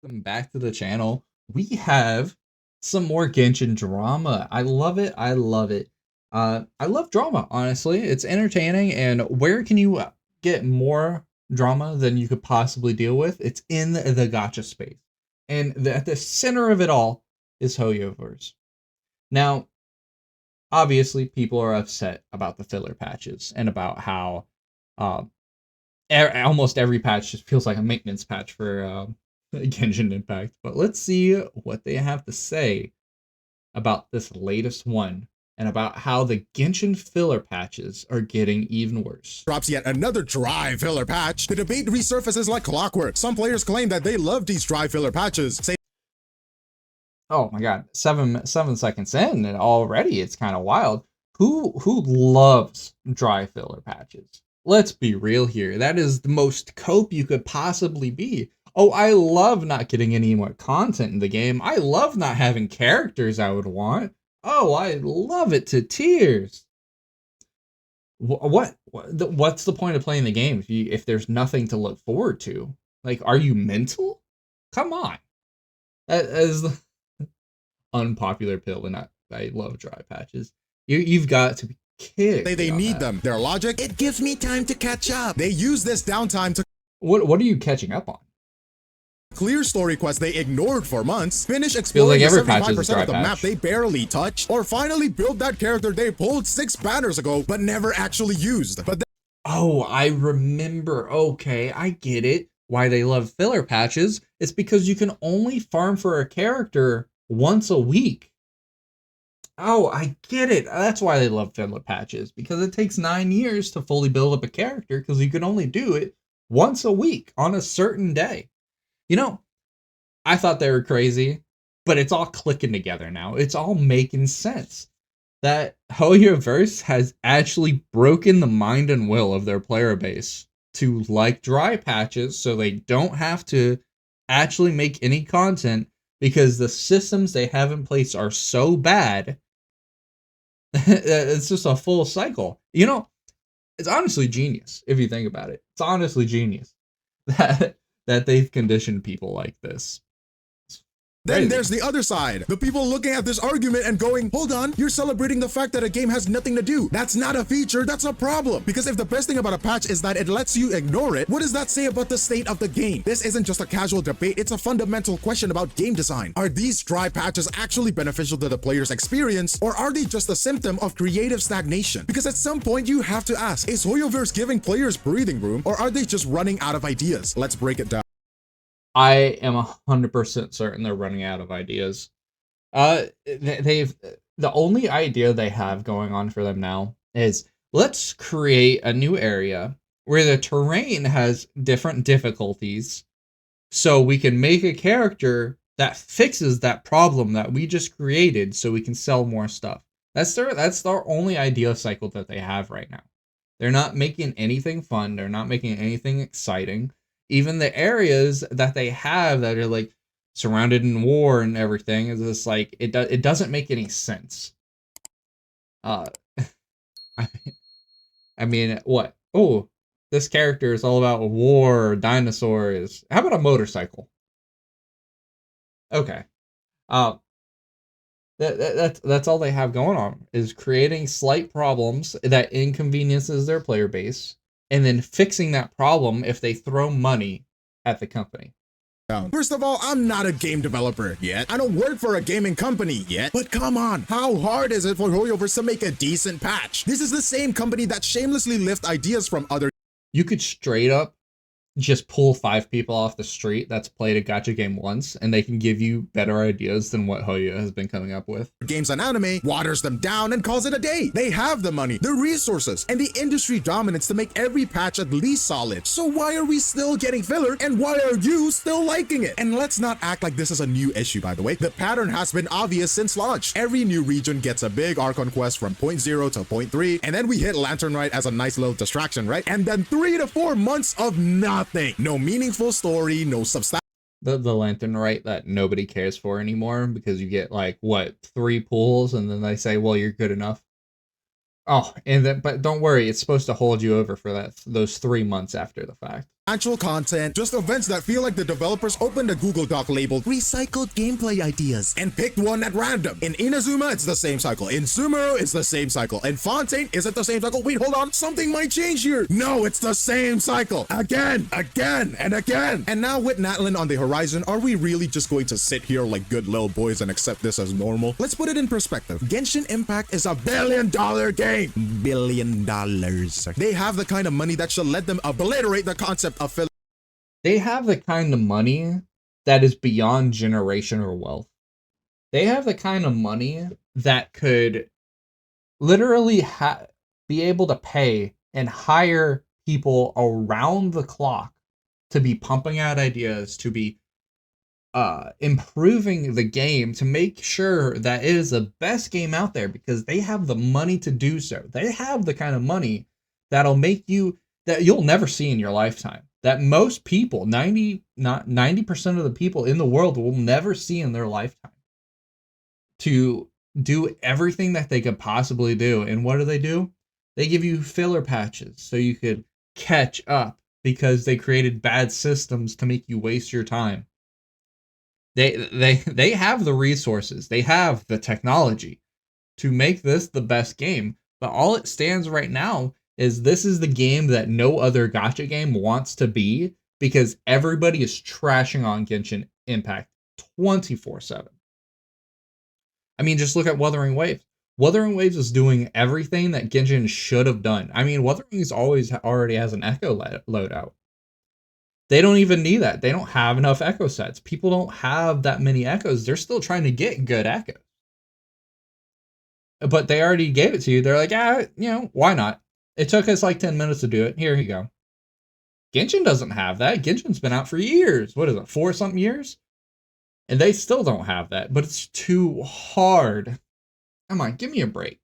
Welcome back to the channel. We have some more Genshin drama. I love it. I love it. I love drama, honestly. It's entertaining, and where can you get more drama than you could possibly deal with? It's in the gacha space. And at the center of it all is HoYoverse. Now, obviously, people are upset about the filler patches and about how uh, almost every patch just feels like a maintenance patch for Genshin Impact. But let's see what they have to say about this latest one and about how the Genshin filler patches are getting even worse. Drops yet another dry filler patch. The debate resurfaces like clockwork. Some players claim that they love these dry filler patches. Oh my god, 7 seconds in and already it's kind of wild. Who loves dry filler patches? Let's be real here. That is the most cope you could possibly be. Oh, I love not getting any more content in the game. I love not having characters I would want. Oh, I love it to tears. What's the point of playing the game if there's nothing to look forward to? Like, are you mental? Come on. That is the unpopular pill, and I love dry patches. You've got to be kidding. They need them. Their logic, it gives me time to catch up. They use this downtime to What are you catching up on? clear story quests they ignored for months, finish exploring like the every 75% of the map they barely touched, or finally build that character they pulled 6 banners ago but never actually used. But oh, I remember. Okay, I get it. Why they love filler patches. It's because you can only farm for a character once a week. Oh, I get it. That's why they love filler patches, because it takes 9 years to fully build up a character because you can only do it once a week on a certain day. You know, I thought they were crazy, but it's all clicking together now. It's all making sense. That HoYoverse has actually broken the mind and will of their player base to like dry patches so they don't have to actually make any content because the systems they have in place are so bad. It's just a full cycle. You know, it's honestly genius if you think about it. It's honestly genius that they've conditioned people like this. then there's the other side. The people looking at this argument and going, hold on, you're celebrating the fact that a game has nothing to do. That's not a feature, that's a problem. Because if the best thing about a patch is that it lets you ignore it, what does that say about the state of the game? This isn't just a casual debate, it's a fundamental question about game design. Are these dry patches actually beneficial to the player's experience, or are they just a symptom of creative stagnation? Because at some point you have to ask, is HoYoverse giving players breathing room, or are they just running out of ideas? Let's break it down. I am 100% certain they're running out of ideas. They've the only idea they have going on for them now is let's create a new area where the terrain has different difficulties so we can make a character that fixes that problem that we just created so we can sell more stuff. That's their only idea cycle that they have right now. They're not making anything fun, they're not making anything exciting. Even the areas that they have that are like surrounded in war and everything is just like it doesn't make any sense. Uh, I I mean, what? Oh, this character is all about war, dinosaurs. How about a motorcycle? Okay. Uh, that's all they have going on is creating slight problems that inconveniences their player base, and then fixing that problem if they throw money at the company. First of all, I'm not a game developer yet. I don't work for a gaming company yet. But come on, how hard is it for HoYoverse to make a decent patch? This is the same company that shamelessly lift ideas from other. You could straight up just pull 5 people off the street that's played a gacha game once, and they can give you better ideas than what Hoyo has been coming up with. Games and anime, waters them down and calls it a day. They have the money, the resources, and the industry dominance to make every patch at least solid. So why are we still getting filler, and why are you still liking it? And let's not act like this is a new issue, by the way. The pattern has been obvious since launch. Every new region gets a big Archon quest from point 0 to point 3, and then we hit Lantern Rite as a nice little distraction, right? And then 3 to 4 months of nothing. No meaningful story, no substance. The Lantern Rite that nobody cares for anymore because you get like what 3 pulls and then they say, well, you're good enough. Oh, and then but don't worry, it's supposed to hold you over for those 3 months after the fact. actual content, just events that feel like the developers opened a Google Doc labeled recycled gameplay ideas and picked one at random. In Inazuma, it's the same cycle. In Sumeru, it's the same cycle. In Fontaine, is it the same cycle? Wait, hold on. Something might change here. No, it's the same cycle. Again, and again. And now with Natlan on the horizon, are we really just going to sit here like good little boys and accept this as normal? Let's put it in perspective. Genshin Impact is $1 billion game. $1 billion. They have the kind of money that should let them obliterate the concept of filler. They have the kind of money that is beyond generational wealth. They have the kind of money that could literally be able to pay and hire people around the clock to be pumping out ideas, to be improving the game, to make sure that it is the best game out there, because they have the money to do so. They have the kind of money that'll make you, that you'll never see in your lifetime, that most people, 90% of the people in the world will never see in their lifetime, to do everything that they could possibly do. And what do? They give you filler patches so you could catch up, because they created bad systems to make you waste your time. They have the resources, they have the technology to make this the best game, but all it stands right now is this is the game that no other gacha game wants to be, because everybody is trashing on Genshin Impact 24/7. I mean, just look at Wuthering Waves. Wuthering Waves is doing everything that Genshin should have done. I mean, Wuthering Waves already has an echo loadout. They don't even need that. They don't have enough echo sets. People don't have that many echoes. They're still trying to get good echoes. But they already gave it to you. They're like, why not? It took us like 10 minutes to do it. Here you go. Genshin doesn't have that. Genshin's been out for years. What is it, 4-something years? And they still don't have that. But it's too hard. Come on, give me a break.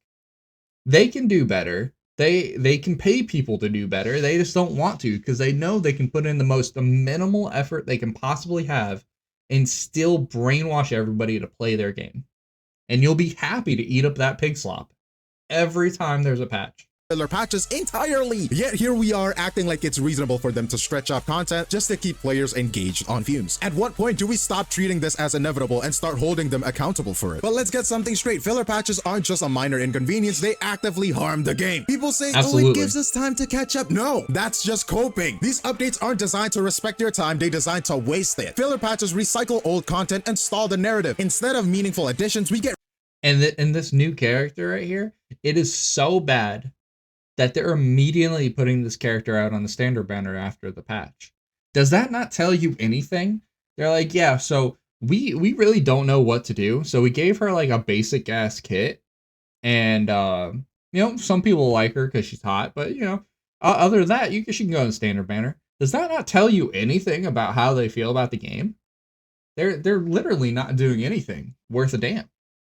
They can do better. They can pay people to do better. They just don't want to, because they know they can put in the most minimal effort they can possibly have and still brainwash everybody to play their game. And you'll be happy to eat up that pig slop every time there's a patch. Filler patches entirely. Yet here we are acting like it's reasonable for them to stretch out content just to keep players engaged on fumes. At what point do we stop treating this as inevitable and start holding them accountable for it? But let's get something straight. Filler patches aren't just a minor inconvenience, they actively harm the game. People say, Absolutely. Oh, it gives us time to catch up. No, that's just coping. These updates aren't designed to respect your time, they're designed to waste it. Filler patches recycle old content and stall the narrative. Instead of meaningful additions, we get... And in this new character right here, it is so bad that they're immediately putting this character out on the standard banner after the patch. Does that not tell you anything? They're like, yeah, so we really don't know what to do. So we gave her like a basic ass kit. And, some people like her because she's hot. But, other than that, she can go on the standard banner. Does that not tell you anything about how they feel about the game? They're literally not doing anything worth a damn.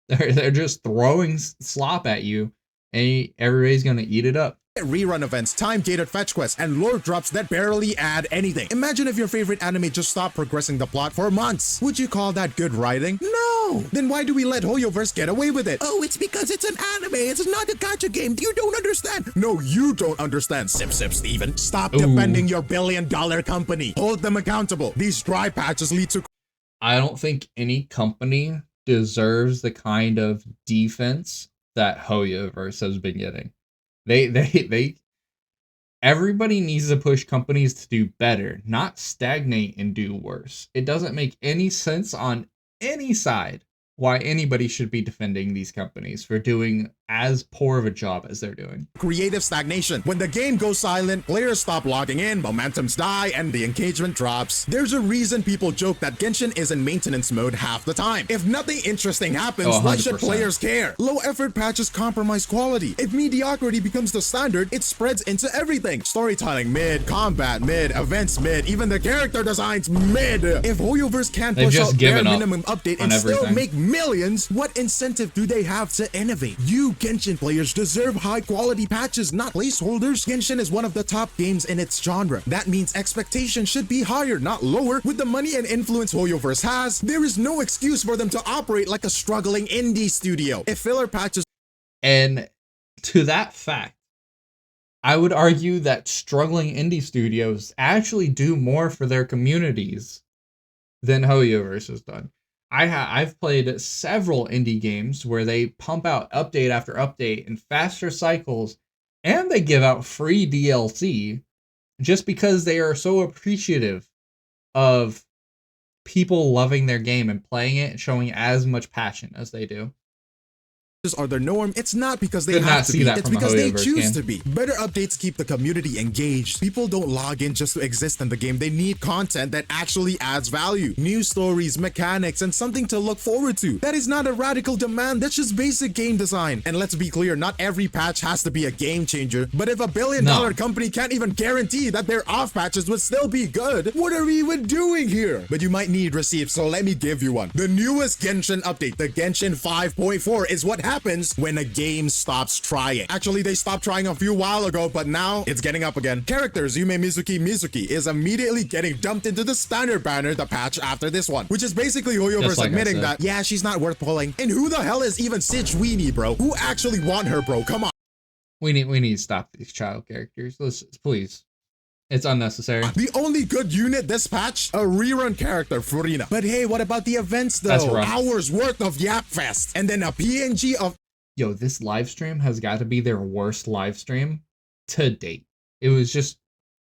They're just throwing slop at you. And everybody's gonna eat it up. Rerun events, time-gated fetch quests, and lore drops that barely add anything. Imagine if your favorite anime just stopped progressing the plot for months. Would you call that good writing? No! Then why do we let HoYoverse get away with it? Oh, it's because it's an anime, it's not a gacha game. You don't understand. No, you don't understand, Sip Steven. Stop defending your billion-dollar company. Hold them accountable. These dry patches lead to... I don't think any company deserves the kind of defense that HoYoverse has been getting. Everybody needs to push companies to do better, not stagnate and do worse. It doesn't make any sense on any side why anybody should be defending these companies for doing as poor of a job as they're doing. Creative stagnation. When the game goes silent, players stop logging in, momentums die, and the engagement drops. There's a reason people joke that Genshin is in maintenance mode half the time. If nothing interesting happens, why should players care? Low effort patches compromise quality. If mediocrity becomes the standard, it spreads into everything. Storytelling mid, combat mid, events mid, even the character designs mid. If HoYoverse can't push out their minimum update and still make millions, what incentive do they have to innovate? You Genshin players deserve high quality patches, not placeholders. Genshin is one of the top games in its genre. That means expectations should be higher, not lower. With the money and influence HoYoverse has, there is no excuse for them to operate like a struggling indie studio. If filler patches... And to that fact, I would argue that struggling indie studios actually do more for their communities than HoYoverse has done. I've played several indie games where they pump out update after update in faster cycles, and they give out free DLC just because they are so appreciative of people loving their game and playing it and showing as much passion as they do. Are their norm. It's not because they have to be, it's because they choose to be. Better updates keep the community engaged. People don't log in just to exist in the game. They need content that actually adds value, new stories, mechanics, and something to look forward to. That is not a radical demand, that's just basic game design. And let's be clear, not every patch has to be a game changer, but if a billion-dollar company can't even guarantee that their off patches would still be good, what are we even doing here? But you might need receipts, so let me give you one. The newest Genshin update, the Genshin 5.4, is what happens when a game stops trying. Actually, they stopped trying a few while ago, but now it's getting up again. Characters Yume Mizuki is immediately getting dumped into the standard banner, the patch after this one, which is basically HoYoverse admitting that, yeah, she's not worth pulling. And who the hell is even Sitch Weenie, bro? Who actually want her, bro? Come on. We need to stop these child characters. Please. It's unnecessary. The only good unit this patch, a rerun character, Furina. But hey, what about the events though? That's rough. Hours worth of Yap Fest, and then a PNG of... Yo, this live stream has got to be their worst live stream to date. It was just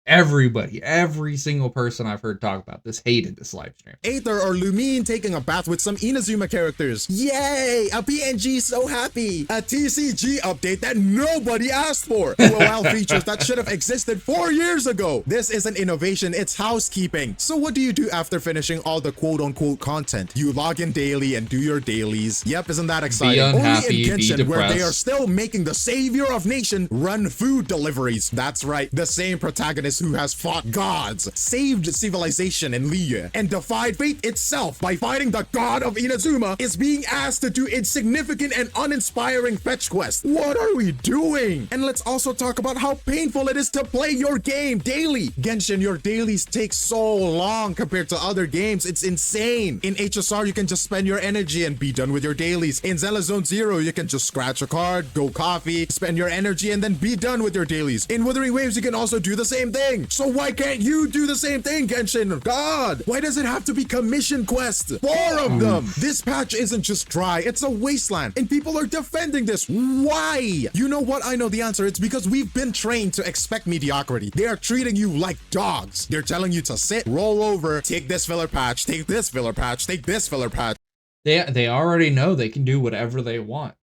everybody, every single person I've heard talk about this hated this live stream. Aether or Lumine taking a bath with some Inazuma characters. Yay! A PNG so happy. A TCG update that nobody asked for. LOL features that should have existed 4 years ago. This isn't innovation, it's housekeeping. So what do you do after finishing all the quote-unquote content? You log in daily and do your dailies. Yep, isn't that exciting? Be unhappy, only in Genshin, be where they depressed. are still making the savior of nation run food deliveries. That's right, the same protagonist who has fought gods, saved civilization in Liyue, and defied fate itself by fighting the god of Inazuma is being asked to do insignificant and uninspiring fetch quests. What are we doing? And let's also talk about how painful it is to play your game daily. Genshin, your dailies take so long compared to other games. It's insane. In HSR, you can just spend your energy and be done with your dailies. In Zelda Zone Zero, you can just scratch a card, go coffee, spend your energy, and then be done with your dailies. In Wuthering Waves, you can also do the same thing. So why can't you do the same thing, Genshin? God, why does it have to be commission quests? 4 of them. This patch isn't just dry, it's a wasteland, and people are defending this. Why? You know what? I know the answer. It's because we've been trained to expect mediocrity. They are treating you like dogs. They're telling you to sit, roll over, take this filler patch, take this filler patch, take this filler patch. They already know they can do whatever they want.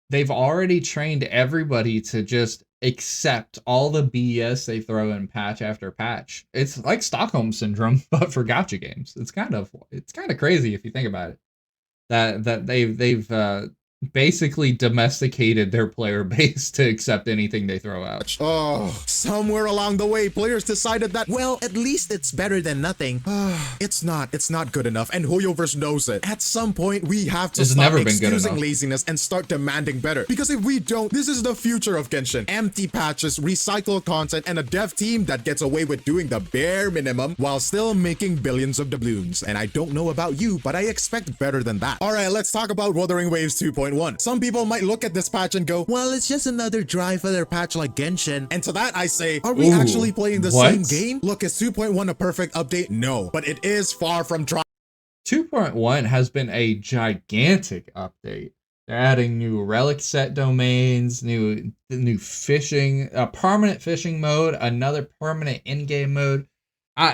They've already trained everybody to just accept all the BS they throw in patch after patch. It's like Stockholm Syndrome, but for gacha games. It's kind of crazy if you think about it. That they've basically domesticated their player base to accept anything they throw out. Oh, somewhere along the way, players decided that, well, at least it's better than nothing. It's not good enough, and HoYoverse knows it. At some point, we have to stop excusing laziness and start demanding better. Because if we don't, this is the future of Genshin. Empty patches, recycled content, and a dev team that gets away with doing the bare minimum while still making billions of doubloons. And I don't know about you, but I expect better than that. Alright, let's talk about Wuthering Waves 2.1. Some people might look at this patch and go, well, it's just another dry filler patch like Genshin. And to that I say, are we actually playing the same game? Look, is 2.1 a perfect update? No, but it is far from dry. 2.1 has been a gigantic update. They're adding new relic set domains, new fishing, a permanent fishing mode, another permanent in-game mode.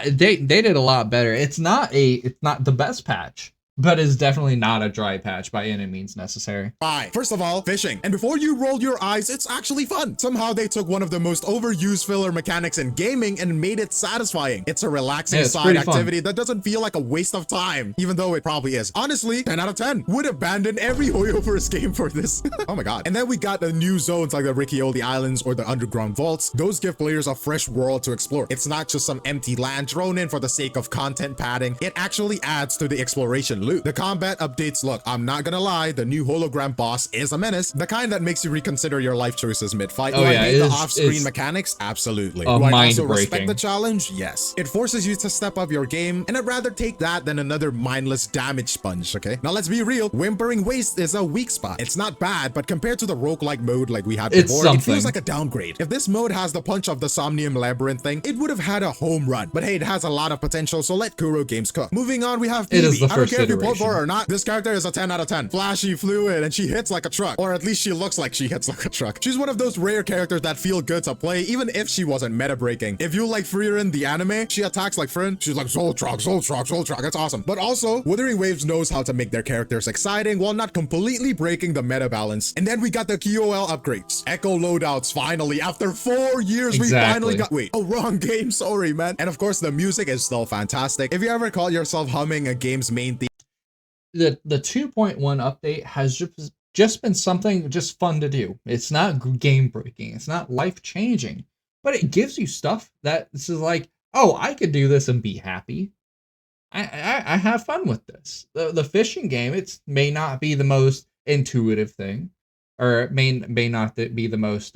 They did a lot better. It's not the best patch, but it's definitely not a dry patch by any means necessary. Right. First of all, fishing. And before you roll your eyes, it's actually fun. Somehow they took one of the most overused filler mechanics in gaming and made it satisfying. It's a relaxing side activity that doesn't feel like a waste of time, even though it probably is. Honestly, 10 out of 10. Would abandon every HoYoverse game for this. Oh my god. And then we got the new zones like the Riccioli Islands or the underground vaults. Those give players a fresh world to explore. It's not just some empty land thrown in for the sake of content padding. It actually adds to the exploration loot. The combat updates, look, I'm not gonna lie, the new hologram boss is a menace, the kind that makes you reconsider your life choices mid-fight. Oh, Do yeah, I hate the off-screen mechanics? Absolutely. Do I also respect the challenge? Yes. It forces you to step up your game, and I'd rather take that than another mindless damage sponge, okay? Now let's be real, Wuthering Waves is a weak spot. It's not bad, but compared to the roguelike mode like we had before, it feels like a downgrade. If this mode has the punch of the Somnium Labyrinth thing, it would have had a home run. But hey, it has a lot of potential, so let Kuro Games cook. Moving on, we have Phoebe. I don't care if you vote for her or not, this character is a 10 out of 10. Flashy, fluid, and she hits like a truck. Or at least she looks like she hits like a truck. She's one of those rare characters that feel good to play, even if she wasn't meta-breaking. If you like Frieren the anime, she attacks like Frieren. She's like, Soul Truck, Soul Truck, Soul Truck. It's awesome. But also, Wuthering Waves knows how to make their characters exciting while not completely breaking the meta balance. And then we got the QOL upgrades. Echo loadouts, finally. After 4 years, we finally got... Wait, oh, wrong game. Sorry, man. And of course, the music is still fantastic. If you ever call yourself humming a game's main theme... The 2.1 update has just been something just fun to do. It's not game breaking. It's not life changing, but it gives you stuff that this is like, oh, I could do this and be happy. I have fun with this. The fishing game, it may not be the most intuitive thing, or it may not be the most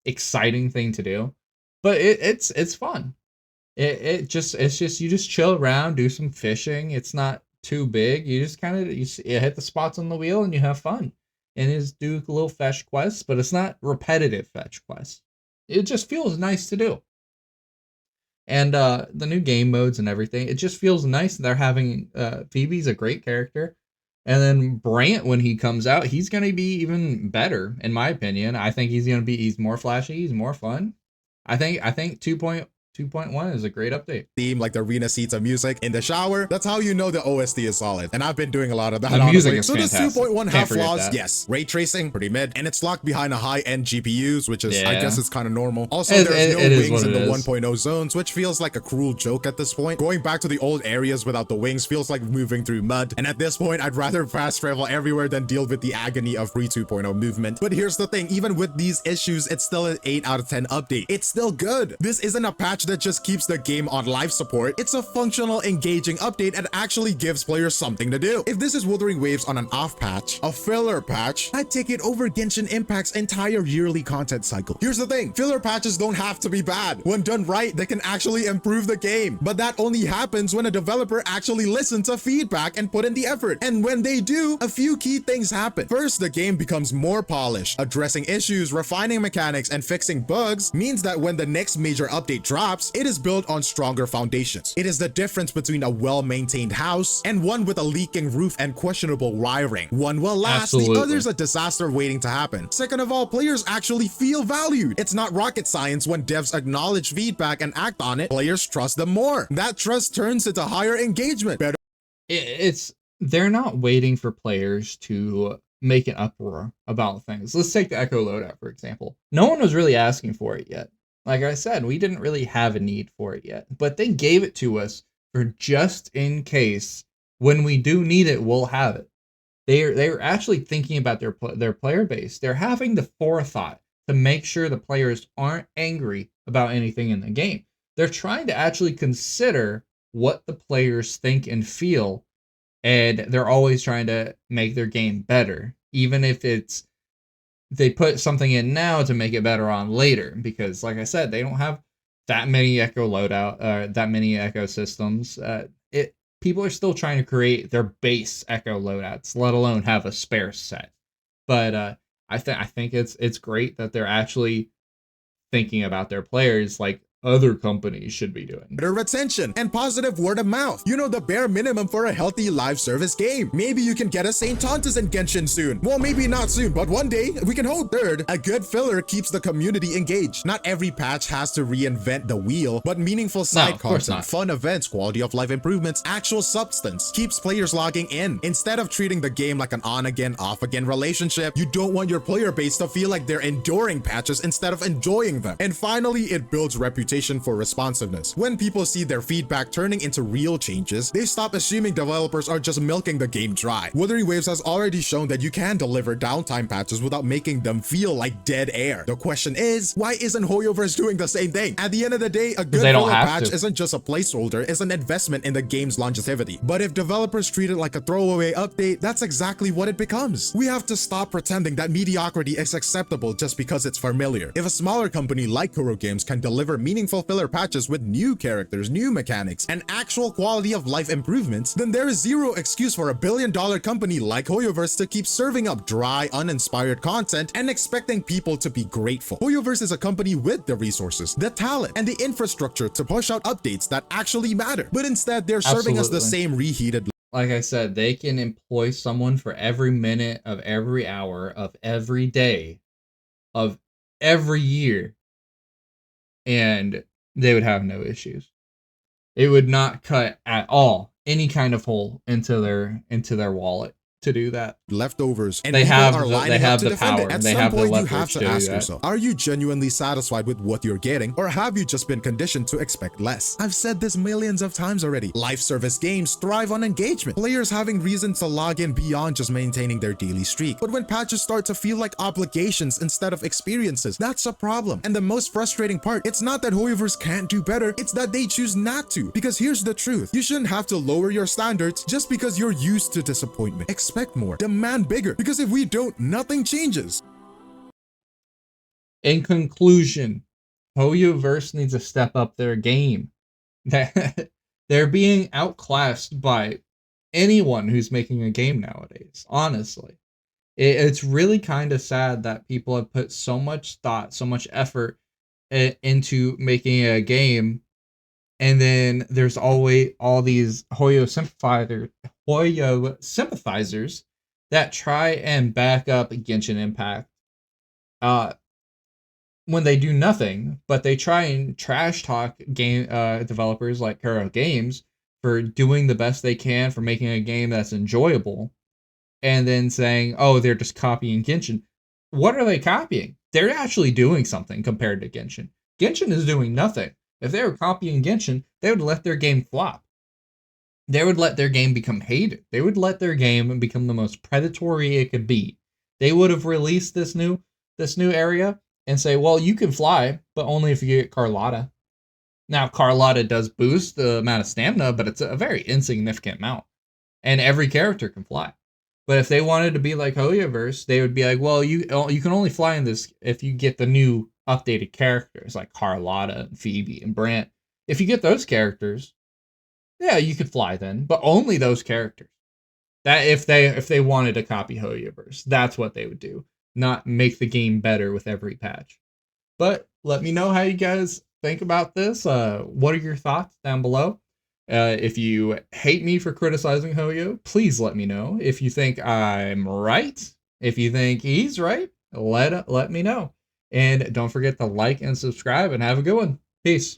exciting thing to do, but it's fun. It's just you just chill around, do some fishing. It's not too big. You just kind of you hit the spots on the wheel and you have fun, and just do little fetch quests, but it's not repetitive fetch quests. It just feels nice to do. And the new game modes and everything, it just feels nice. They're having Phoebe's a great character, and then Brant, when he comes out, he's gonna be even better in my opinion. I think he's more flashy, he's more fun. I think 2.1 is a great update. Theme like the arena seats of music in the shower. That's how you know the OST is solid. And I've been doing a lot of that. The music is so fantastic. Does 2.1 have flaws? Yes. Ray tracing, pretty mid. And it's locked behind a high-end GPUs, which is, I guess it's kind of normal. Also, there's no wings in the 1.0 zones, which feels like a cruel joke at this point. Going back to the old areas without the wings feels like moving through mud. And at this point, I'd rather fast travel everywhere than deal with the agony of free 2.0 movement. But here's the thing, even with these issues, it's still an 8 out of 10 update. It's still good. This isn't a patch that just keeps the game on life support. It's a functional, engaging update and actually gives players something to do. If this is Wuthering Waves on an off patch, a filler patch, I'd take it over Genshin Impact's entire yearly content cycle. Here's the thing, filler patches don't have to be bad. When done right, they can actually improve the game. But that only happens when a developer actually listens to feedback and put in the effort. And when they do, a few key things happen. First, the game becomes more polished. Addressing issues, refining mechanics, and fixing bugs means that when the next major update drops, it is built on stronger foundations. It is the difference between a well-maintained house and one with a leaking roof and questionable wiring. One will last, the other's a disaster waiting to happen. Second of all, players actually feel valued. It's not rocket science when devs acknowledge feedback and act on it. Players trust them more. That trust turns into higher engagement. They're not waiting for players to make an uproar about things. Let's take the Echo loadout, for example. No one was really asking for it yet. Like I said, we didn't really have a need for it yet, but they gave it to us for just in case when we do need it, we'll have it. They're actually thinking about their player base. They're having the forethought to make sure the players aren't angry about anything in the game. They're trying to actually consider what the players think and feel, and they're always trying to make their game better, even if they put something in now to make it better on later, because like I said, they don't have that many Echo loadout, that many Echo systems. People are still trying to create their base Echo loadouts, let alone have a spare set. But I think it's great that they're actually thinking about their players like other companies should be doing. Better retention and positive word of mouth. You know, the bare minimum for a healthy live service game. Maybe you can get a St. Tontas in Genshin soon. Well, maybe not soon, but one day we can hope. Third, a good filler keeps the community engaged. Not every patch has to reinvent the wheel, but meaningful side content, fun events, quality of life improvements, actual substance keeps players logging in. Instead of treating the game like an on again, off again relationship, you don't want your player base to feel like they're enduring patches instead of enjoying them. And finally, it builds reputation. reputation for responsiveness. When people see their feedback turning into real changes, they stop assuming developers are just milking the game dry. Wuthering Waves has already shown that you can deliver downtime patches without making them feel like dead air. The question is, why isn't HoYoverse doing the same thing? At the end of the day, a good filler patch isn't just a placeholder, it's an investment in the game's longevity. But if developers treat it like a throwaway update, that's exactly what it becomes. We have to stop pretending that mediocrity is acceptable just because it's familiar. If a smaller company like Kuro Games can deliver meaningful filler patches with new characters, new mechanics, and actual quality of life improvements, then there is zero excuse for a billion-dollar company like HoYoverse to keep serving up dry, uninspired content and expecting people to be grateful. HoYoverse is a company with the resources, the talent, and the infrastructure to push out updates that actually matter. But instead, they're serving us the same reheated. Like I said, they can employ someone for every minute of every hour of every day of every year, and they would have no issues. It would not cut at all any kind of hole into their wallet to do that. Leftovers, and they have the power. At some point, you have to ask yourself, are you genuinely satisfied with what you're getting, or have you just been conditioned to expect less? I've said this millions of times already. Live service games thrive on engagement, players having reason to log in beyond just maintaining their daily streak. But when patches start to feel like obligations instead of experiences, that's a problem. And the most frustrating part, it's not that HoYoverse can't do better, it's that they choose not to. Because here's the truth, you shouldn't have to lower your standards just because you're used to disappointment. Expect more, demand bigger, because if we don't, nothing changes. In conclusion, HoYoverse needs to step up their game. They're being outclassed by anyone who's making a game nowadays, honestly. It's really kind of sad that people have put so much thought, so much effort into making a game, and then there's always all these HoYo sympathizers that try and back up Genshin Impact when they do nothing, but they try and trash talk game developers like Kuro Games for doing the best they can for making a game that's enjoyable, and then saying, oh, they're just copying Genshin. What are they copying? They're actually doing something compared to Genshin. Genshin is doing nothing. If they were copying Genshin, they would let their game flop. They would let their game become hated. They would let their game become the most predatory it could be. They would have released this new area and say, well, you can fly, but only if you get Carlotta. Now, Carlotta does boost the amount of stamina, but it's a very insignificant amount. And every character can fly. But if they wanted to be like HoYoverse, they would be like, well, you can only fly in this if you get the new updated characters like Carlotta and Phoebe and Brant. If you get those characters, yeah, you could fly then, but only those characters. That if they wanted to copy HoYoverse, that's what they would do, not make the game better with every patch. But let me know how you guys think about this. What are your thoughts down below? If you hate me for criticizing HoYo, please let me know. If you think I'm right, if you think he's right, let me know. And don't forget to like and subscribe, and have a good one. Peace.